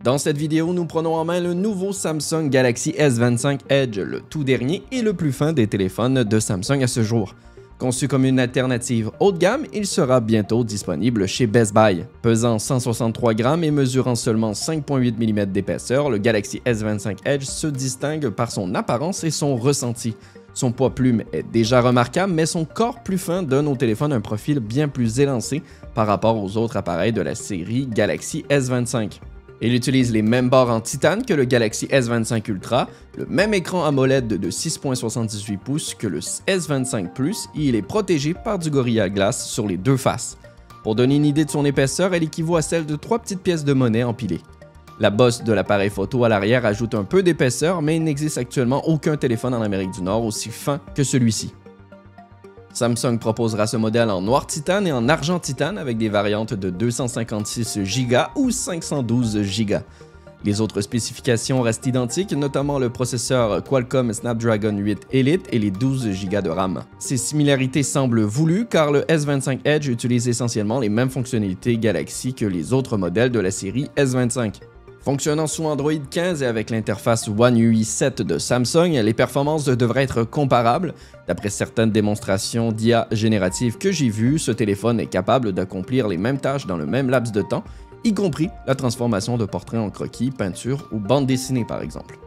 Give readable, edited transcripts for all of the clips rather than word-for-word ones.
Dans cette vidéo, nous prenons en main le nouveau Samsung Galaxy S25 Edge, le tout dernier et le plus fin des téléphones de Samsung à ce jour. Conçu comme une alternative haut de gamme, il sera bientôt disponible chez Best Buy. Pesant 163 grammes et mesurant seulement 5,8 mm d'épaisseur, le Galaxy S25 Edge se distingue par son apparence et son ressenti. Son poids plume est déjà remarquable, mais son corps plus fin donne au téléphone un profil bien plus élancé par rapport aux autres appareils de la série Galaxy S25. Il utilise les mêmes barres en titane que le Galaxy S25 Ultra, le même écran AMOLED de 6,78 pouces que le S25 Plus et il est protégé par du Gorilla Glass sur les deux faces. Pour donner une idée de son épaisseur, elle équivaut à celle de 3 petites pièces de monnaie empilées. La bosse de l'appareil photo à l'arrière ajoute un peu d'épaisseur, mais il n'existe actuellement aucun téléphone en Amérique du Nord aussi fin que celui-ci. Samsung proposera ce modèle en noir titane et en argent titane avec des variantes de 256 Go ou 512 Go. Les autres spécifications restent identiques, notamment le processeur Qualcomm Snapdragon 8 Elite et les 12 Go de RAM. Ces similarités semblent voulues car le S25 Edge utilise essentiellement les mêmes fonctionnalités Galaxy que les autres modèles de la série S25. Fonctionnant sous Android 15 et avec l'interface One UI 7 de Samsung, les performances devraient être comparables. D'après certaines démonstrations d'IA générative que j'ai vues, ce téléphone est capable d'accomplir les mêmes tâches dans le même laps de temps, y compris la transformation de portraits en croquis, peinture ou bande dessinée par exemple.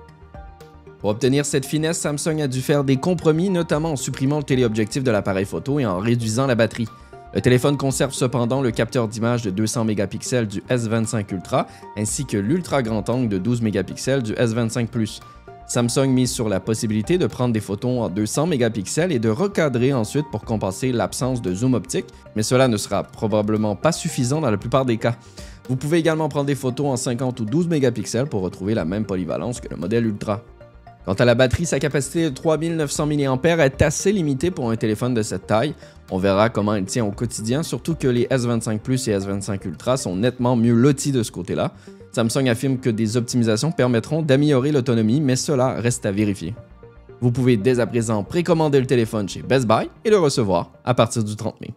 Pour obtenir cette finesse, Samsung a dû faire des compromis, notamment en supprimant le téléobjectif de l'appareil photo et en réduisant la batterie. Le téléphone conserve cependant le capteur d'image de 200 mégapixels du S25 Ultra ainsi que l'ultra grand angle de 12 mégapixels du S25 Plus. Samsung mise sur la possibilité de prendre des photos en 200 mégapixels et de recadrer ensuite pour compenser l'absence de zoom optique, mais cela ne sera probablement pas suffisant dans la plupart des cas. Vous pouvez également prendre des photos en 50 ou 12 mégapixels pour retrouver la même polyvalence que le modèle Ultra. Quant à la batterie, sa capacité de 3900 mAh est assez limitée pour un téléphone de cette taille. On verra comment il tient au quotidien, surtout que les S25 Plus et S25 Ultra sont nettement mieux lotis de ce côté-là. Samsung affirme que des optimisations permettront d'améliorer l'autonomie, mais cela reste à vérifier. Vous pouvez dès à présent précommander le téléphone chez Best Buy et le recevoir à partir du 30 mai.